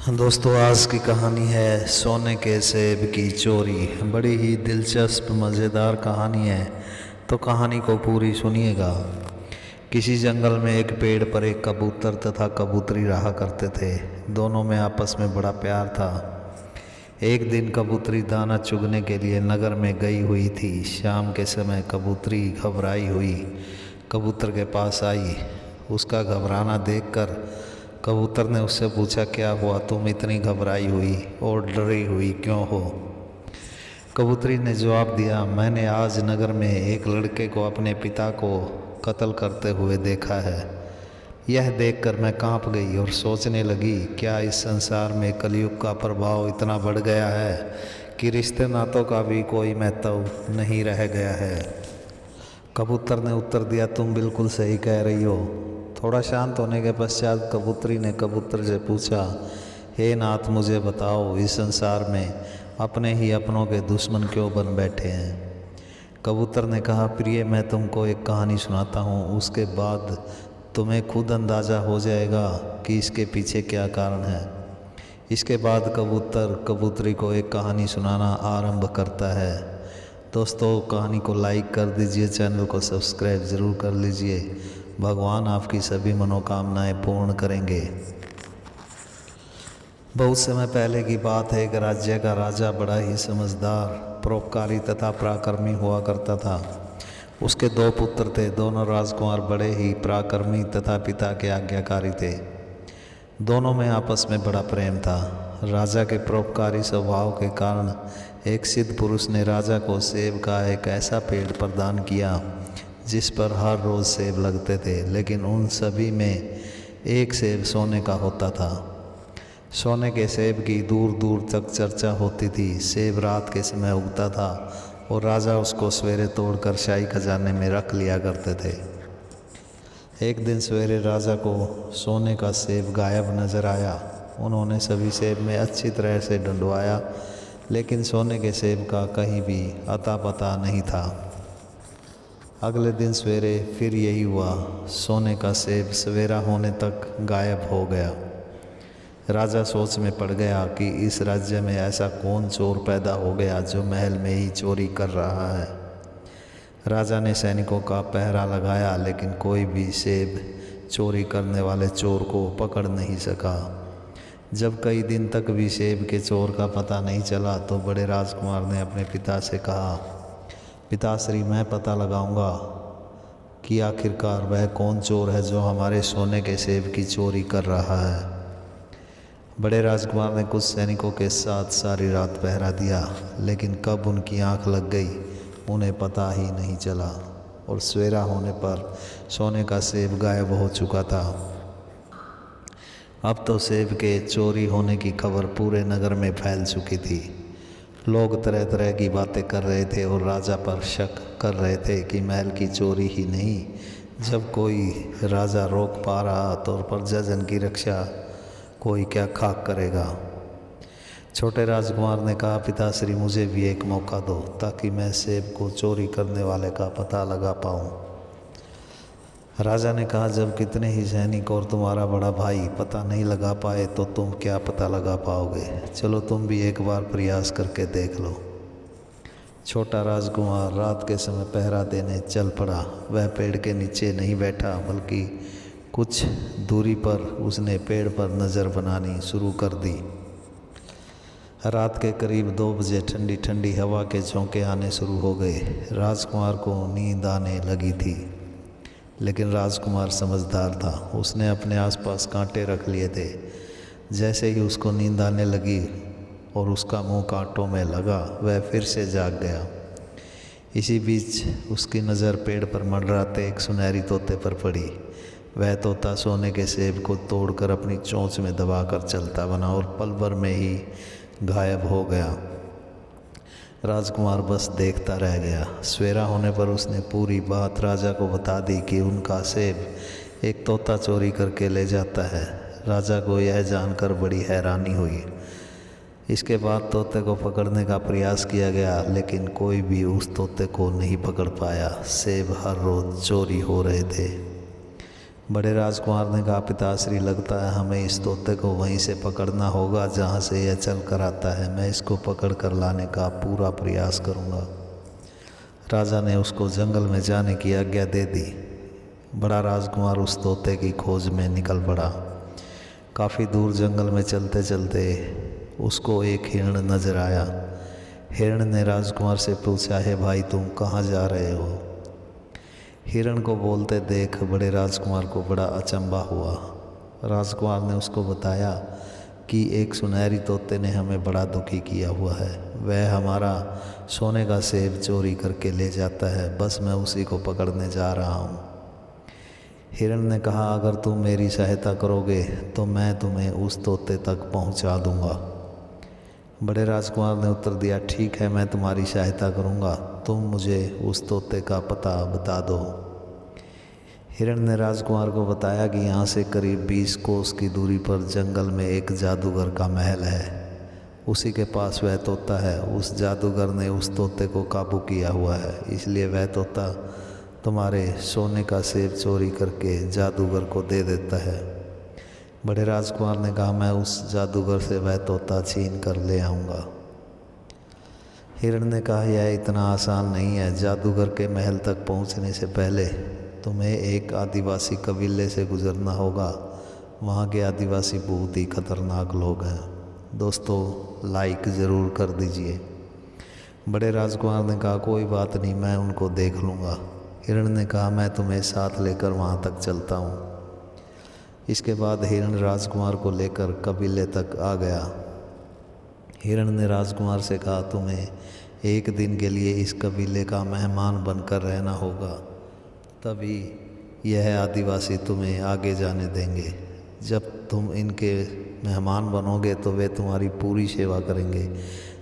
दोस्तों, आज की कहानी है सोने के सेब की चोरी। बड़ी ही दिलचस्प मज़ेदार कहानी है, तो कहानी को पूरी सुनिएगा। किसी जंगल में एक पेड़ पर एक कबूतर तथा कबूतरी रहा करते थे। दोनों में आपस में बड़ा प्यार था। एक दिन कबूतरी दाना चुगने के लिए नगर में गई हुई थी। शाम के समय कबूतरी घबराई हुई कबूतर के पास आई। उसका घबराना देखकर कबूतर ने उससे पूछा, क्या हुआ, तुम इतनी घबराई हुई और डरी हुई क्यों हो? कबूतरी ने जवाब दिया, मैंने आज नगर में एक लड़के को अपने पिता को कत्ल करते हुए देखा है। यह देखकर मैं कांप गई और सोचने लगी, क्या इस संसार में कलयुग का प्रभाव इतना बढ़ गया है कि रिश्ते नातों का भी कोई महत्व नहीं रह गया है। कबूतर ने उत्तर दिया, तुम बिल्कुल सही कह रही हो। थोड़ा शांत होने के पश्चात कबूतरी ने कबूतर से पूछा, हे नाथ, मुझे बताओ, इस संसार में अपने ही अपनों के दुश्मन क्यों बन बैठे हैं? कबूतर ने कहा, प्रिय, मैं तुमको एक कहानी सुनाता हूँ, उसके बाद तुम्हें खुद अंदाज़ा हो जाएगा कि इसके पीछे क्या कारण है। इसके बाद कबूतर कबूतरी को एक कहानी सुनाना आरंभ करता है। दोस्तों, कहानी को लाइक कर दीजिए, चैनल को सब्सक्राइब ज़रूर कर लीजिए। भगवान आपकी सभी मनोकामनाएं पूर्ण करेंगे। बहुत समय पहले की बात है। एक राज्य का राजा बड़ा ही समझदार, परोपकारी तथा पराक्रमी हुआ करता था। उसके दो पुत्र थे। दोनों राजकुमार बड़े ही पराक्रमी तथा पिता के आज्ञाकारी थे। दोनों में आपस में बड़ा प्रेम था। राजा के परोपकारी स्वभाव के कारण एक सिद्ध पुरुष ने राजा को सेब का एक ऐसा पेड़ प्रदान किया जिस पर हर रोज़ सेब लगते थे, लेकिन उन सभी में एक सेब सोने का होता था। सोने के सेब की दूर दूर तक चर्चा होती थी। सेब रात के समय उगता था और राजा उसको सवेरे तोड़कर शाही खजाने में रख लिया करते थे। एक दिन सवेरे राजा को सोने का सेब गायब नजर आया। उन्होंने सभी सेब में अच्छी तरह से ढूंढवाया, लेकिन सोने के सेब का कहीं भी अता पता नहीं था। अगले दिन सवेरे फिर यही हुआ। सोने का सेब सवेरा होने तक गायब हो गया। राजा सोच में पड़ गया कि इस राज्य में ऐसा कौन चोर पैदा हो गया जो महल में ही चोरी कर रहा है। राजा ने सैनिकों का पहरा लगाया, लेकिन कोई भी सेब चोरी करने वाले चोर को पकड़ नहीं सका। जब कई दिन तक भी सेब के चोर का पता नहीं चला तो बड़े राजकुमार ने अपने पिता से कहा, पिताश्री, मैं पता लगाऊंगा कि आखिरकार वह कौन चोर है जो हमारे सोने के सेब की चोरी कर रहा है। बड़े राजकुमार ने कुछ सैनिकों के साथ सारी रात पहरा दिया, लेकिन कब उनकी आंख लग गई उन्हें पता ही नहीं चला और सवेरा होने पर सोने का सेब गायब हो चुका था। अब तो सेब के चोरी होने की खबर पूरे नगर में फैल चुकी थी। लोग तरह तरह की बातें कर रहे थे और राजा पर शक कर रहे थे कि महल की चोरी ही नहीं, जब कोई राजा रोक पा रहा तो प्रजाजन की रक्षा कोई क्या खाक करेगा। छोटे राजकुमार ने कहा, पिताश्री, मुझे भी एक मौका दो ताकि मैं सेब को चोरी करने वाले का पता लगा पाऊँ। राजा ने कहा, जब कितने ही सैनिक और तुम्हारा बड़ा भाई पता नहीं लगा पाए तो तुम क्या पता लगा पाओगे। चलो तुम भी एक बार प्रयास करके देख लो। छोटा राजकुमार रात के समय पहरा देने चल पड़ा। वह पेड़ के नीचे नहीं बैठा, बल्कि कुछ दूरी पर उसने पेड़ पर नज़र बनानी शुरू कर दी। रात के करीब 2 बजे ठंडी ठंडी हवा के झोंके आने शुरू हो गए। राजकुमार को नींद आने लगी थी, लेकिन राजकुमार समझदार था। उसने अपने आसपास कांटे रख लिए थे। जैसे ही उसको नींद आने लगी और उसका मुंह कांटों में लगा, वह फिर से जाग गया। इसी बीच उसकी नज़र पेड़ पर मंडराते एक सुनहरी तोते पर पड़ी। वह तोता सोने के सेब को तोड़कर अपनी चोंच में दबाकर चलता बना और पल भर में ही गायब हो गया। राजकुमार बस देखता रह गया। सवेरा होने पर उसने पूरी बात राजा को बता दी कि उनका सेब एक तोता चोरी करके ले जाता है। राजा को यह जानकर बड़ी हैरानी हुई। इसके बाद तोते को पकड़ने का प्रयास किया गया, लेकिन कोई भी उस तोते को नहीं पकड़ पाया। सेब हर रोज़ चोरी हो रहे थे। बड़े राजकुमार ने कहा, पिताश्री लगता है हमें इस तोते को वहीं से पकड़ना होगा जहाँ से यह चल कर आता है। मैं इसको पकड़ कर लाने का पूरा प्रयास करूँगा। राजा ने उसको जंगल में जाने की आज्ञा दे दी। बड़ा राजकुमार उस तोते की खोज में निकल पड़ा। काफ़ी दूर जंगल में चलते चलते उसको एक हिरण नज़र आया। हिरण ने राजकुमार से पूछा, है भाई तुम कहाँ जा रहे हो? हिरण को बोलते देख बड़े राजकुमार को बड़ा अचंभा हुआ। राजकुमार ने उसको बताया कि एक सुनहरी तोते ने हमें बड़ा दुखी किया हुआ है। वह हमारा सोने का सेब चोरी करके ले जाता है, बस मैं उसी को पकड़ने जा रहा हूँ। हिरण ने कहा, अगर तुम मेरी सहायता करोगे तो मैं तुम्हें उस तोते तक पहुँचा दूँगा। बड़े राजकुमार ने उत्तर दिया, ठीक है मैं तुम्हारी सहायता करूँगा, तुम मुझे उस तोते का पता बता दो। हिरण ने राजकुमार को बताया कि यहाँ से करीब 20 कोस की दूरी पर जंगल में एक जादूगर का महल है। उसी के पास वह तोता है। उस जादूगर ने उस तोते को काबू किया हुआ है, इसलिए वह तोता तुम्हारे सोने का सेब चोरी करके जादूगर को दे देता है। बड़े राजकुमार ने कहा, मैं उस जादूगर से वह तोता छीन कर ले आऊँगा। हिरण ने कहा, यह इतना आसान नहीं है। जादूगर के महल तक पहुँचने से पहले तुम्हें एक आदिवासी कबीले से गुजरना होगा। वहाँ के आदिवासी बहुत ही खतरनाक लोग हैं। दोस्तों लाइक ज़रूर कर दीजिए। बड़े राजकुमार ने कहा, कोई बात नहीं, मैं उनको देख लूँगा। हिरण ने कहा, मैं तुम्हें साथ लेकर वहाँ तक चलता हूँ। इसके बाद हिरण राजकुमार को लेकर कबीले तक आ गया। हिरण ने राजकुमार से कहा, तुम्हें एक दिन के लिए इस कबीले का मेहमान बनकर रहना होगा, तभी यह आदिवासी तुम्हें आगे जाने देंगे। जब तुम इनके मेहमान बनोगे तो वे तुम्हारी पूरी सेवा करेंगे,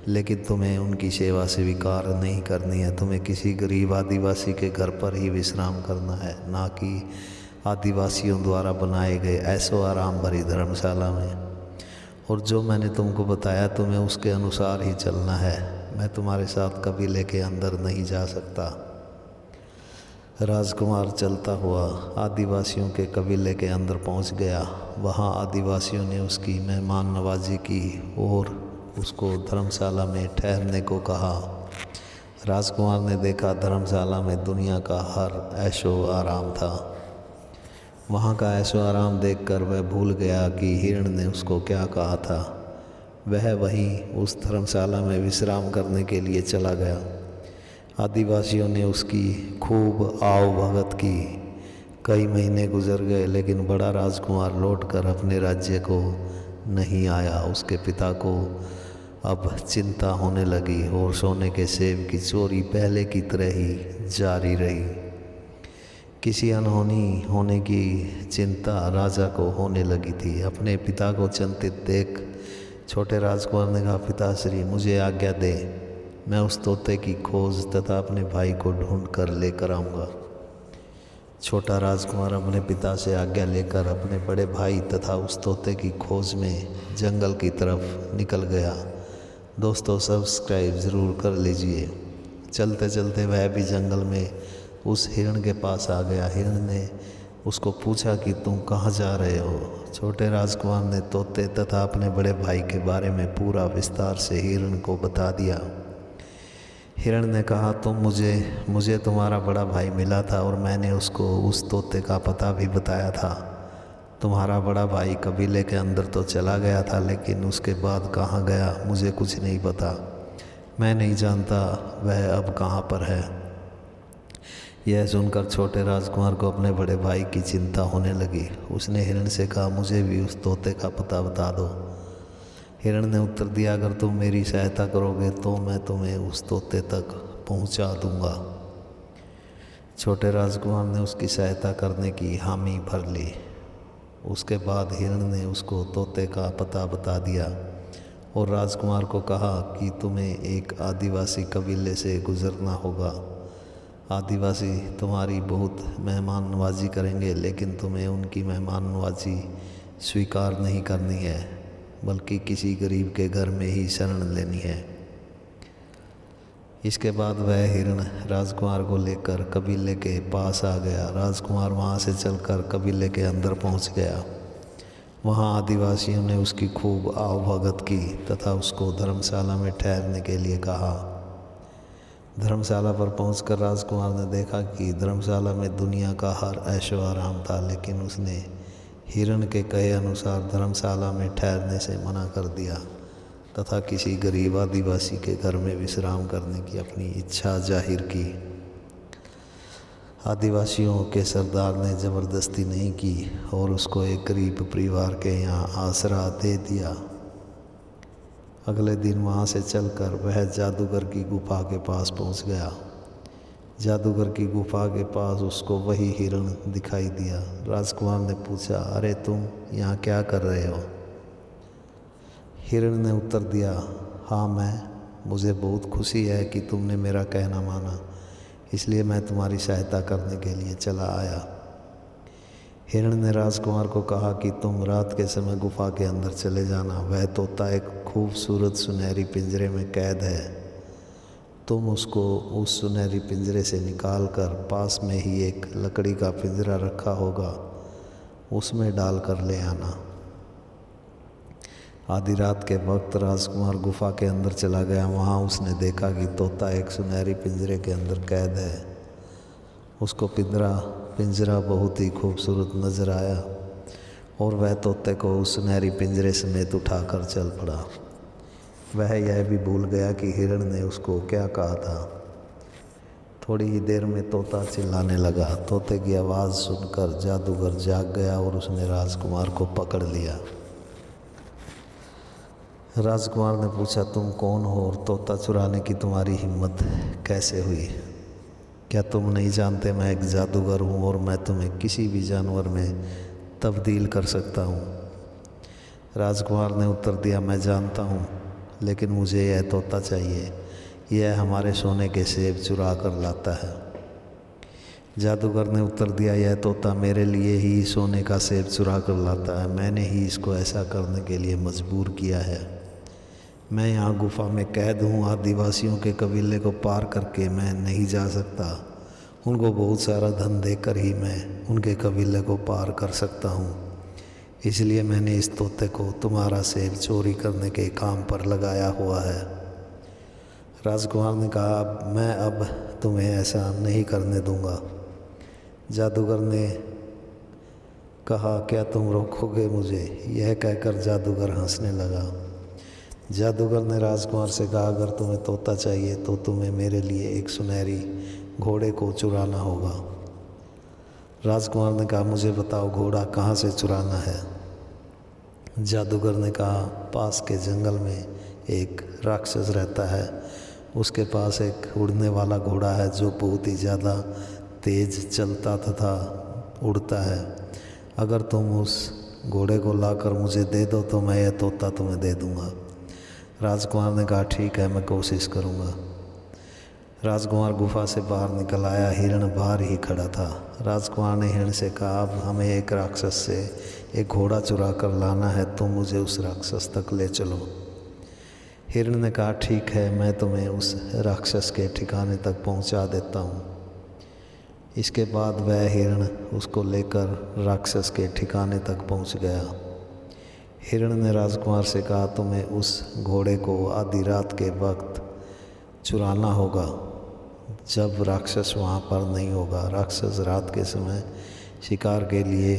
लेकिन तुम्हें उनकी सेवा स्वीकार नहीं करनी है। तुम्हें किसी गरीब आदिवासी के घर पर ही विश्राम करना है, ना कि आदिवासियों द्वारा बनाए गए ऐशो आराम भरी धर्मशाला में। और जो मैंने तुमको बताया तुम्हें उसके अनुसार ही चलना है। मैं तुम्हारे साथ कबीले के अंदर नहीं जा सकता। राजकुमार चलता हुआ आदिवासियों के कबीले के अंदर पहुंच गया। वहां आदिवासियों ने उसकी मेहमान नवाजी की और उसको धर्मशाला में ठहरने को कहा। राजकुमार ने देखा धर्मशाला में दुनिया का हर ऐशो आराम था। वहाँ का ऐशो आराम देखकर वह भूल गया कि हिरण ने उसको क्या कहा था। वह वहीं उस धर्मशाला में विश्राम करने के लिए चला गया। आदिवासियों ने उसकी खूब आओ भगत की। कई महीने गुजर गए, लेकिन बड़ा राजकुमार लौटकर अपने राज्य को नहीं आया। उसके पिता को अब चिंता होने लगी और सोने के सेब की चोरी पहले की तरह ही जारी रही। किसी अनहोनी होने की चिंता राजा को होने लगी थी। अपने पिता को चिंतित देख छोटे राजकुमार ने कहा, पिताश्री मुझे आज्ञा दे, मैं उस तोते की खोज तथा अपने भाई को ढूंढ कर लेकर आऊँगा। छोटा राजकुमार अपने पिता से आज्ञा लेकर अपने बड़े भाई तथा उस तोते की खोज में जंगल की तरफ निकल गया। दोस्तों सब्सक्राइब ज़रूर कर लीजिए। चलते चलते वह भी जंगल में उस हिरण के पास आ गया। हिरण ने उसको पूछा कि तुम कहाँ जा रहे हो? छोटे राजकुमार ने तोते तथा अपने बड़े भाई के बारे में पूरा विस्तार से हिरण को बता दिया। हिरण ने कहा, मुझे तुम्हारा बड़ा भाई मिला था और मैंने उसको उस तोते का पता भी बताया था। तुम्हारा बड़ा भाई कबीले के अंदर तो चला गया था, लेकिन उसके बाद कहाँ गया मुझे कुछ नहीं पता। मैं नहीं जानता वह अब कहाँ पर है। यह सुनकर छोटे राजकुमार को अपने बड़े भाई की चिंता होने लगी। उसने हिरण से कहा, मुझे भी उस तोते का पता बता दो। हिरण ने उत्तर दिया, अगर तुम मेरी सहायता करोगे तो मैं तुम्हें उस तोते तक पहुंचा दूंगा। छोटे राजकुमार ने उसकी सहायता करने की हामी भर ली। उसके बाद हिरण ने उसको तोते का पता बता दिया और राजकुमार को कहा कि तुम्हें एक आदिवासी कबीले से गुजरना होगा। आदिवासी तुम्हारी बहुत मेहमान नवाजी करेंगे, लेकिन तुम्हें उनकी मेहमान नवाजी स्वीकार नहीं करनी है, बल्कि किसी गरीब के घर में ही शरण लेनी है। इसके बाद वह हिरण राजकुमार को लेकर कबीले के पास आ गया। राजकुमार वहाँ से चलकर कबीले के अंदर पहुँच गया। वहाँ आदिवासियों ने उसकी खूब आवभगत की तथा उसको धर्मशाला में ठहरने के लिए कहा। धर्मशाला पर पहुंचकर राजकुमार ने देखा कि धर्मशाला में दुनिया का हर ऐशो आराम था, लेकिन उसने हिरण के कहे अनुसार धर्मशाला में ठहरने से मना कर दिया तथा किसी गरीब आदिवासी के घर में विश्राम करने की अपनी इच्छा जाहिर की। आदिवासियों के सरदार ने ज़बरदस्ती नहीं की और उसको एक गरीब परिवार के यहाँ आसरा दे दिया। अगले दिन वहाँ से चलकर वह जादूगर की गुफा के पास पहुँच गया। जादूगर की गुफा के पास उसको वही हिरण दिखाई दिया। राजकुमार ने पूछा, अरे तुम यहाँ क्या कर रहे हो? हिरण ने उत्तर दिया, हाँ मुझे बहुत खुशी है कि तुमने मेरा कहना माना, इसलिए मैं तुम्हारी सहायता करने के लिए चला आया। हिरण ने राजकुमार को कहा कि तुम रात के समय गुफा के अंदर चले जाना। वह तोता एक खूबसूरत सुनहरी पिंजरे में कैद है। तुम उसको उस सुनहरी पिंजरे से निकाल कर पास में ही एक लकड़ी का पिंजरा रखा होगा, उसमें डाल कर ले आना। आधी रात के वक्त राजकुमार गुफा के अंदर चला गया। वहाँ उसने देखा कि तोता एक सुनहरी पिंजरे के अंदर कैद है। उसको पिंजरा बहुत ही खूबसूरत नज़र आया और वह तोते को उस सुनहरी पिंजरे समेत उठाकर चल पड़ा। वह यह भी भूल गया कि हिरण ने उसको क्या कहा था। थोड़ी ही देर में तोता चिल्लाने लगा। तोते की आवाज़ सुनकर जादूगर जाग गया और उसने राजकुमार को पकड़ लिया। राजकुमार ने पूछा, तुम कौन हो और तोता चुराने की तुम्हारी हिम्मत कैसे हुई? क्या तुम नहीं जानते मैं एक जादूगर हूँ और मैं तुम्हें किसी भी जानवर में तब्दील कर सकता हूँ? राजकुमार ने उत्तर दिया, मैं जानता हूँ, लेकिन मुझे यह तोता चाहिए। यह हमारे सोने के सेब चुरा कर लाता है। जादूगर ने उत्तर दिया, यह तोता मेरे लिए ही सोने का सेब चुरा कर लाता है। मैंने ही इसको ऐसा करने के लिए मजबूर किया है। मैं यहाँ गुफा में कैद हूँ। आदिवासियों के कबीले को पार करके मैं नहीं जा सकता। उनको बहुत सारा धन देकर ही मैं उनके कबीले को पार कर सकता हूँ। इसलिए मैंने इस तोते को तुम्हारा सेब चोरी करने के काम पर लगाया हुआ है। राजकुमार ने कहा, मैं अब तुम्हें ऐसा नहीं करने दूंगा। जादूगर ने कहा, क्या तुम रोकोगे मुझे? यह कहकर जादूगर हंसने लगा। जादूगर ने राजकुमार से कहा, अगर तुम्हें तोता चाहिए तो तुम्हें मेरे लिए एक सुनहरी घोड़े को चुराना होगा। राजकुमार ने कहा, मुझे बताओ घोड़ा कहाँ से चुराना है? जादूगर ने कहा, पास के जंगल में एक राक्षस रहता है। उसके पास एक उड़ने वाला घोड़ा है जो बहुत ही ज़्यादा तेज़ चलता तथा उड़ता है। अगर तुम उस घोड़े को लाकर मुझे दे दो तो मैं यह तोता तुम्हें दे दूँगा। राजकुमार ने कहा, ठीक है, मैं कोशिश करूँगा। राजकुमार गुफा से बाहर निकल आया। हिरण बाहर ही खड़ा था। राजकुमार ने हिरण से कहा, अब हमें एक राक्षस से एक घोड़ा चुरा कर लाना है, तुम मुझे उस राक्षस तक ले चलो। हिरण ने कहा, ठीक है, मैं तुम्हें उस राक्षस के ठिकाने तक पहुंचा देता हूं। इसके बाद वह हिरण उसको लेकर राक्षस के ठिकाने तक पहुंच गया। हिरण ने राजकुमार से कहा, तुम्हें उस घोड़े को आधी रात के वक्त चुराना होगा, जब राक्षस वहाँ पर नहीं होगा। राक्षस रात के समय शिकार के लिए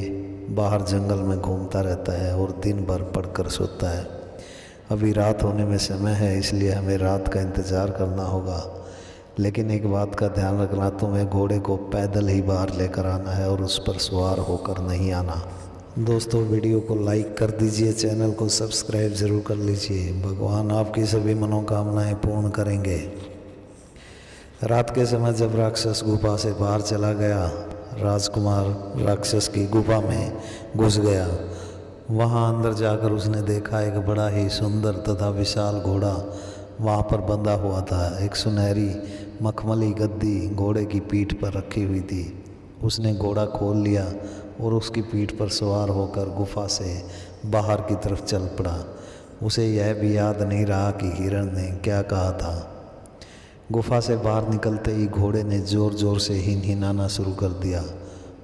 बाहर जंगल में घूमता रहता है और दिन भर पड़कर सोता है। अभी रात होने में समय है, इसलिए हमें रात का इंतज़ार करना होगा। लेकिन एक बात का ध्यान रखना, तुम्हें घोड़े को पैदल ही बाहर लेकर आना है और उस पर सवार होकर नहीं आना। दोस्तों, वीडियो को लाइक कर दीजिए, चैनल को सब्सक्राइब ज़रूर कर लीजिए। भगवान आपकी सभी मनोकामनाएं पूर्ण करेंगे। रात के समय जब राक्षस गुफा से बाहर चला गया, राजकुमार राक्षस की गुफा में घुस गया। वहां अंदर जाकर उसने देखा एक बड़ा ही सुंदर तथा विशाल घोड़ा वहां पर बंधा हुआ था। एक सुनहरी मखमली गद्दी घोड़े की पीठ पर रखी हुई थी। उसने घोड़ा खोल लिया और उसकी पीठ पर सवार होकर गुफा से बाहर की तरफ चल पड़ा। उसे यह भी याद नहीं रहा कि हिरण ने क्या कहा था। गुफा से बाहर निकलते ही घोड़े ने ज़ोर ज़ोर से हिनहिनाना शुरू कर दिया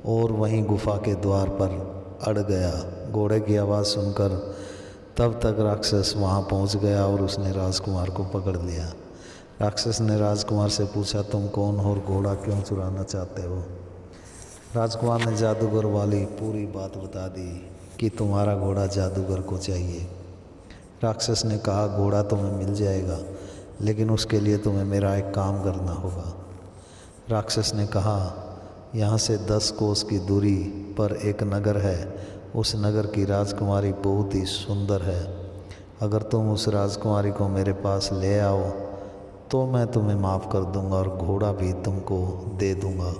और वहीं गुफा के द्वार पर अड़ गया। घोड़े की आवाज़ सुनकर तब तक राक्षस वहां पहुंच गया और उसने राजकुमार को पकड़ लिया। राक्षस ने राजकुमार से पूछा, तुम कौन हो और घोड़ा क्यों चुराना चाहते हो? राजकुमार ने जादूगर वाली पूरी बात बता दी कि तुम्हारा घोड़ा जादूगर को चाहिए। राक्षस ने कहा, घोड़ा तुम्हें मिल जाएगा, लेकिन उसके लिए तुम्हें मेरा एक काम करना होगा। राक्षस ने कहा, यहाँ से 10 कोस की दूरी पर एक नगर है। उस नगर की राजकुमारी बहुत ही सुंदर है। अगर तुम उस राजकुमारी को मेरे पास ले आओ तो मैं तुम्हें माफ़ कर दूंगा और घोड़ा भी तुमको दे दूंगा।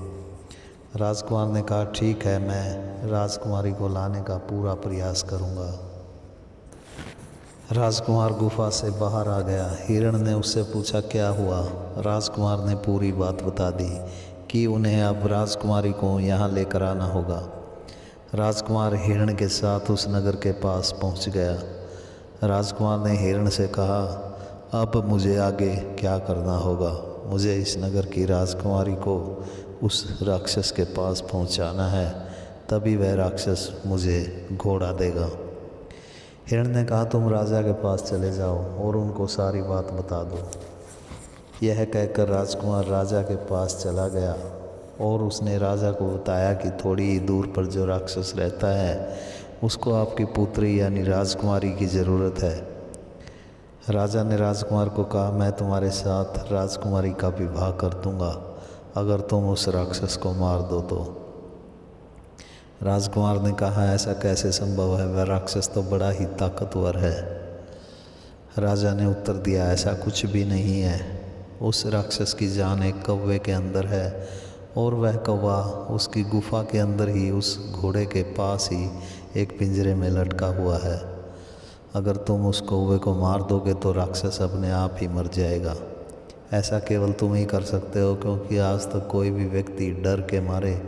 राजकुमार ने कहा, ठीक है, मैं राजकुमारी को लाने का पूरा प्रयास करूंगा। राजकुमार गुफा से बाहर आ गया। हिरण ने उससे पूछा, क्या हुआ? राजकुमार ने पूरी बात बता दी कि उन्हें अब राजकुमारी को यहाँ लेकर आना होगा। राजकुमार हिरण के साथ उस नगर के पास पहुँच गया। राजकुमार ने हिरण से कहा, अब मुझे आगे क्या करना होगा? मुझे इस नगर की राजकुमारी को उस राक्षस के पास पहुँचाना है, तभी वह राक्षस मुझे घोड़ा देगा। हिरण ने कहा, तुम राजा के पास चले जाओ और उनको सारी बात बता दो। यह कहकर राजकुमार राजा के पास चला गया और उसने राजा को बताया कि थोड़ी ही दूर पर जो राक्षस रहता है उसको आपकी पुत्री यानी राजकुमारी की ज़रूरत है। राजा ने राजकुमार को कहा, मैं तुम्हारे साथ राजकुमारी का विवाह कर दूंगा अगर तुम उस राक्षस को मार दो तो। राजकुमार ने कहा, ऐसा कैसे संभव है? वह राक्षस तो बड़ा ही ताकतवर है। राजा ने उत्तर दिया, ऐसा कुछ भी नहीं है। उस राक्षस की जान एक कौवे के अंदर है और वह कौवा उसकी गुफा के अंदर ही उस घोड़े के पास ही एक पिंजरे में लटका हुआ है। अगर तुम उस कौवे को मार दोगे तो राक्षस अपने आप ही मर जाएगा। ऐसा केवल तुम ही कर सकते हो, क्योंकि आज तक कोई भी व्यक्ति डर के मारे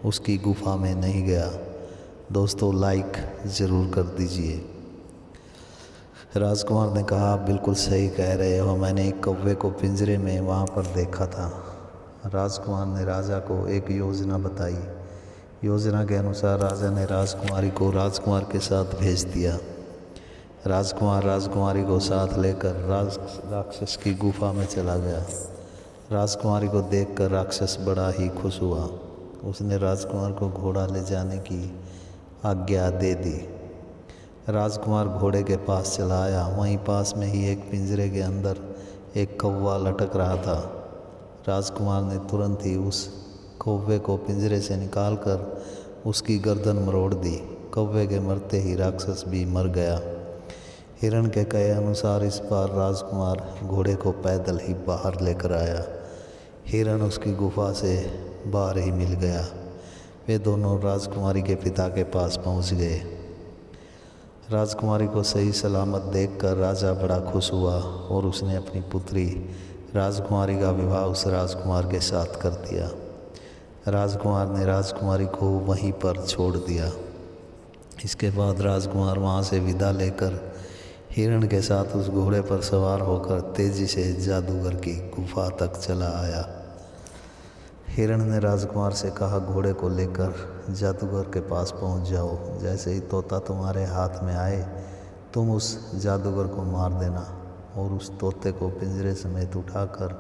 उसकी गुफा में नहीं गया। दोस्तों, लाइक ज़रूर कर दीजिए। राजकुमार ने कहा, आप बिल्कुल सही कह रहे हो, मैंने एक कौवे को पिंजरे में वहाँ पर देखा था। राजकुमार ने राजा को एक योजना बताई। योजना के अनुसार राजा ने राजकुमारी को राजकुमार के साथ भेज दिया। राजकुमार राजकुमारी को साथ लेकर राक्षस की गुफा में चला गया। राजकुमारी को देखकर राक्षस बड़ा ही खुश हुआ। उसने राजकुमार को घोड़ा ले जाने की आज्ञा दे दी। राजकुमार घोड़े के पास चला आया। वहीं पास में ही एक पिंजरे के अंदर एक कौवा लटक रहा था। राजकुमार ने तुरंत ही उस कौवे को पिंजरे से निकालकर उसकी गर्दन मरोड़ दी। कौवे के मरते ही राक्षस भी मर गया। हिरण के कहे अनुसार इस बार राजकुमार घोड़े को पैदल ही बाहर लेकर आया। हिरण उसकी गुफा से बाहर ही मिल गया। वे दोनों राजकुमारी के पिता के पास पहुंच गए। राजकुमारी को सही सलामत देखकर राजा बड़ा खुश हुआ और उसने अपनी पुत्री राजकुमारी का विवाह उस राजकुमार के साथ कर दिया। राजकुमार ने राजकुमारी को वहीं पर छोड़ दिया। इसके बाद राजकुमार वहाँ से विदा लेकर हिरण के साथ उस घोड़े पर सवार होकर तेजी से जादूगर की गुफा तक चला आया। हिरण ने राजकुमार से कहा, घोड़े को लेकर जादूगर के पास पहुंच जाओ। जैसे ही तोता तुम्हारे हाथ में आए तुम उस जादूगर को मार देना और उस तोते को पिंजरे समेत उठाकर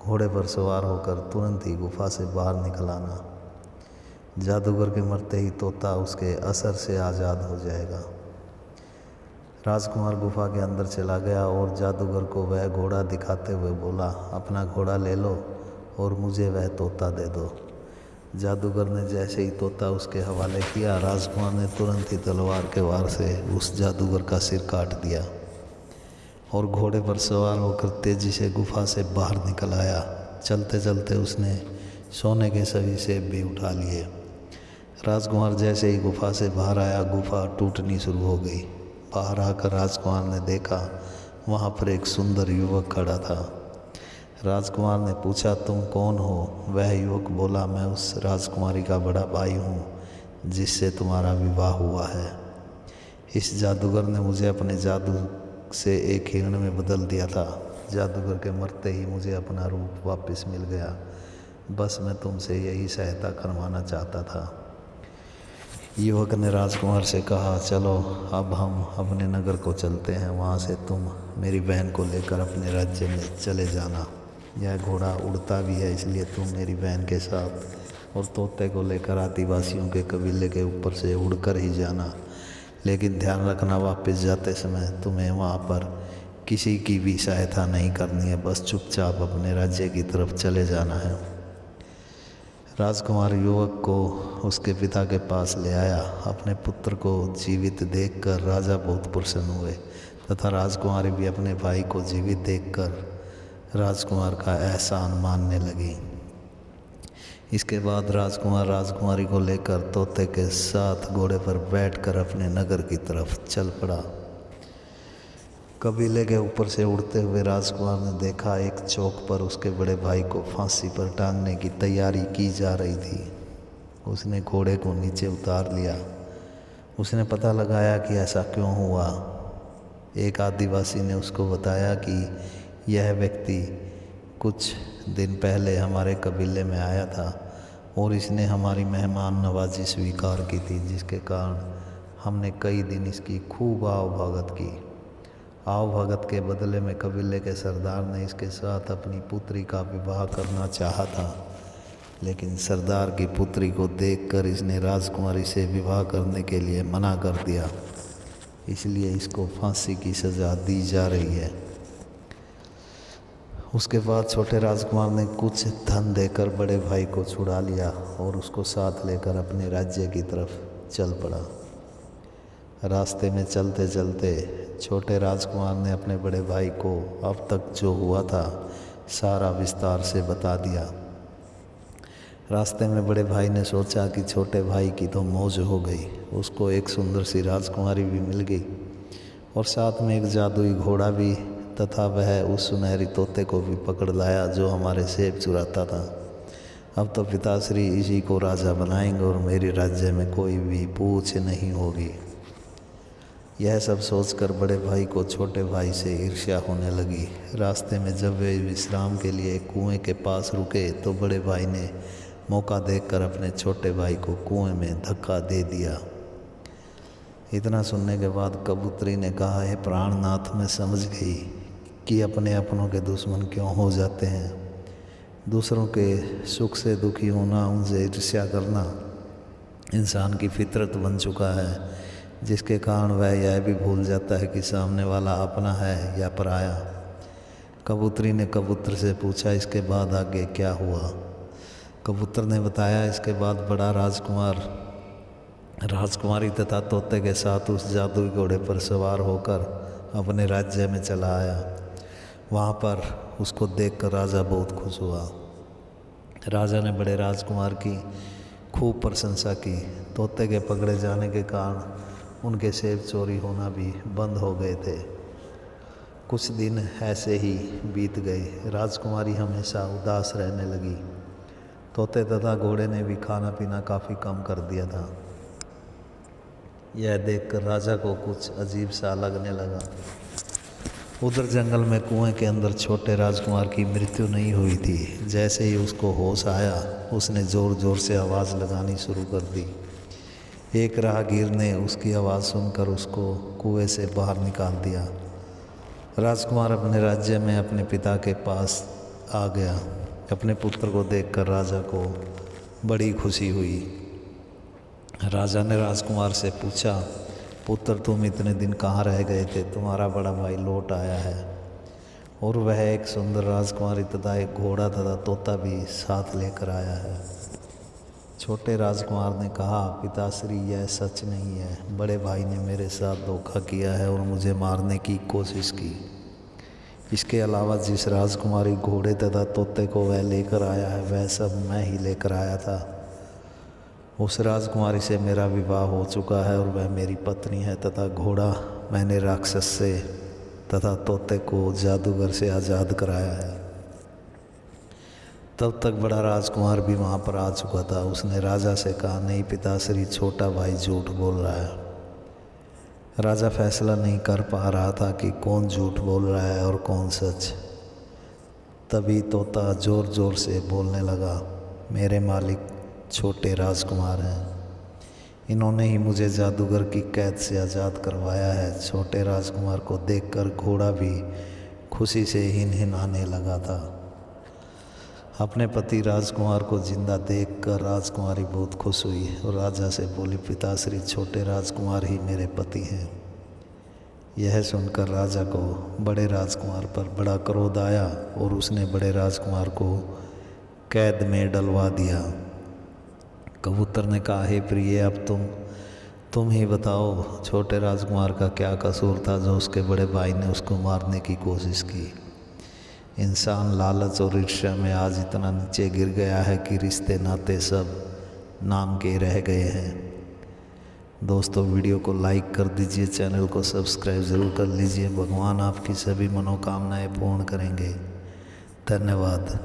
घोड़े पर सवार होकर तुरंत ही गुफा से बाहर निकल आना। जादूगर के मरते ही तोता उसके असर से आज़ाद हो जाएगा। राजकुमार गुफा के अंदर चला गया और जादूगर को वह घोड़ा दिखाते हुए बोला, अपना घोड़ा ले लो और मुझे वह तोता दे दो। जादूगर ने जैसे ही तोता उसके हवाले किया, राजकुमार ने तुरंत ही तलवार के वार से उस जादूगर का सिर काट दिया और घोड़े पर सवार होकर तेजी से गुफा से बाहर निकल आया। चलते चलते उसने सोने के सभी सेब भी उठा लिए। राजकुमार जैसे ही गुफा से बाहर आया, गुफा टूटनी शुरू हो गई। बाहर आकर राजकुमार ने देखा वहाँ पर एक सुंदर युवक खड़ा था। राजकुमार ने पूछा, तुम कौन हो? वह युवक बोला, मैं उस राजकुमारी का बड़ा भाई हूँ जिससे तुम्हारा विवाह हुआ है। इस जादूगर ने मुझे अपने जादू से एक हिरण में बदल दिया था। जादूगर के मरते ही मुझे अपना रूप वापस मिल गया। बस मैं तुमसे यही सहायता करवाना चाहता था। युवक ने राजकुमार से कहा, चलो अब हम अपने नगर को चलते हैं। वहाँ से तुम मेरी बहन को लेकर अपने राज्य में चले जाना। यह घोड़ा उड़ता भी है, इसलिए तुम मेरी बहन के साथ और तोते को लेकर आदिवासियों के कबीले के ऊपर से उड़कर ही जाना। लेकिन ध्यान रखना, वापस जाते समय तुम्हें वहाँ पर किसी की भी सहायता नहीं करनी है, बस चुपचाप अपने राज्य की तरफ चले जाना है। राजकुमार युवक को उसके पिता के पास ले आया। अपने पुत्र को जीवित देखकर राजा बहुत प्रसन्न हुए तथा राजकुमारी भी अपने भाई को जीवित देखकर राजकुमार का एहसान मानने लगी। इसके बाद राजकुमार राजकुमारी को लेकर तोते के साथ घोड़े पर बैठकर अपने नगर की तरफ चल पड़ा। कबीले के ऊपर से उड़ते हुए राजकुमार ने देखा, एक चौक पर उसके बड़े भाई को फांसी पर टांगने की तैयारी की जा रही थी। उसने घोड़े को नीचे उतार लिया। उसने पता लगाया कि ऐसा क्यों हुआ। एक आदिवासी ने उसको बताया कि यह व्यक्ति कुछ दिन पहले हमारे कबीले में आया था और इसने हमारी मेहमान नवाजी स्वीकार की थी, जिसके कारण हमने कई दिन इसकी खूब आवभगत की। आवभगत के बदले में कबीले के सरदार ने इसके साथ अपनी पुत्री का विवाह करना चाहा था, लेकिन सरदार की पुत्री को देखकर इसने राजकुमारी से विवाह करने के लिए मना कर दिया। इसलिए इसको फांसी की सज़ा दी जा रही है। उसके बाद छोटे राजकुमार ने कुछ धन देकर बड़े भाई को छुड़ा लिया और उसको साथ लेकर अपने राज्य की तरफ चल पड़ा। रास्ते में चलते चलते छोटे राजकुमार ने अपने बड़े भाई को अब तक जो हुआ था सारा विस्तार से बता दिया। रास्ते में बड़े भाई ने सोचा कि छोटे भाई की तो मौज हो गई, उसको एक सुंदर सी राजकुमारी भी मिल गई और साथ में एक जादुई घोड़ा भी, तथा वह उस सुनहरी तोते को भी पकड़ लाया जो हमारे सेब चुराता था। अब तो पिताश्री इसी को राजा बनाएंगे और मेरे राज्य में कोई भी पूछ नहीं होगी। यह सब सोचकर बड़े भाई को छोटे भाई से ईर्ष्या होने लगी। रास्ते में जब वे विश्राम के लिए कुएं के पास रुके तो बड़े भाई ने मौका देखकर अपने छोटे भाई को कुएं में धक्का दे दिया। इतना सुनने के बाद कबूतरी ने कहा, हे प्राणनाथ, मैं समझ गई कि अपने अपनों के दुश्मन क्यों हो जाते हैं। दूसरों के सुख से दुखी होना, उनसे ईर्ष्या करना इंसान की फितरत बन चुका है, जिसके कारण वह यह भी भूल जाता है कि सामने वाला अपना है या पराया। कबूतरी ने कबूतर से पूछा, इसके बाद आगे क्या हुआ। कबूतर ने बताया, इसके बाद बड़ा राजकुमार राजकुमारी तथा तोते के साथ उस जादुई घोड़े पर सवार होकर अपने राज्य में चला आया। वहाँ पर उसको देखकर राजा बहुत खुश हुआ। राजा ने बड़े राजकुमार की खूब प्रशंसा की। तोते के पकड़े जाने के कारण उनके सेब चोरी होना भी बंद हो गए थे। कुछ दिन ऐसे ही बीत गए। राजकुमारी हमेशा उदास रहने लगी। तोते तथा घोड़े ने भी खाना पीना काफ़ी कम कर दिया था। यह देखकर राजा को कुछ अजीब सा लगने लगा। उधर जंगल में कुएं के अंदर छोटे राजकुमार की मृत्यु नहीं हुई थी। जैसे ही उसको होश आया, उसने ज़ोर ज़ोर से आवाज़ लगानी शुरू कर दी। एक राहगीर ने उसकी आवाज़ सुनकर उसको कुएं से बाहर निकाल दिया। राजकुमार अपने राज्य में अपने पिता के पास आ गया। अपने पुत्र को देखकर राजा को बड़ी खुशी हुई। राजा ने राजकुमार से पूछा, पुत्र, तुम इतने दिन कहाँ रह गए थे? तुम्हारा बड़ा भाई लौट आया है और वह एक सुंदर राजकुमारी तथा एक घोड़ा तथा तोता भी साथ लेकर आया है। छोटे राजकुमार ने कहा, पिताश्री, यह सच नहीं है। बड़े भाई ने मेरे साथ धोखा किया है और मुझे मारने की कोशिश की। इसके अलावा जिस राजकुमारी घोड़े तथा तोते को वह लेकर आया है, वह सब मैं ही लेकर आया था। उस राजकुमारी से मेरा विवाह हो चुका है और वह मेरी पत्नी है, तथा घोड़ा मैंने राक्षस से तथा तोते को जादूगर से आज़ाद कराया है। तब तक बड़ा राजकुमार भी वहाँ पर आ चुका था। उसने राजा से कहा, नहीं पिताश्री, छोटा भाई झूठ बोल रहा है। राजा फैसला नहीं कर पा रहा था कि कौन झूठ बोल रहा है और कौन सच। तभी तोता ज़ोर ज़ोर से बोलने लगा, मेरे मालिक छोटे राजकुमार हैं। इन्होंने ही मुझे जादूगर की कैद से आज़ाद करवाया है। छोटे राजकुमार को देखकर घोड़ा भी खुशी से हिनहिनाने लगा था। अपने पति राजकुमार को जिंदा देखकर राजकुमारी बहुत खुश हुई और राजा से बोली, पिताश्री छोटे राजकुमार ही मेरे पति हैं। यह सुनकर राजा को बड़े राजकुमार पर बड़ा क्रोध आया और उसने बड़े राजकुमार को कैद में डलवा दिया। कबूतर ने कहा, हे प्रिय, अब तुम ही बताओ छोटे राजकुमार का क्या कसूर था जो उसके बड़े भाई ने उसको मारने की कोशिश की। इंसान लालच और ईर्ष्या में आज इतना नीचे गिर गया है कि रिश्ते नाते सब नाम के रह गए हैं। दोस्तों, वीडियो को लाइक कर दीजिए, चैनल को सब्सक्राइब ज़रूर कर लीजिए। भगवान आपकी सभी मनोकामनाएं पूर्ण करेंगे। धन्यवाद।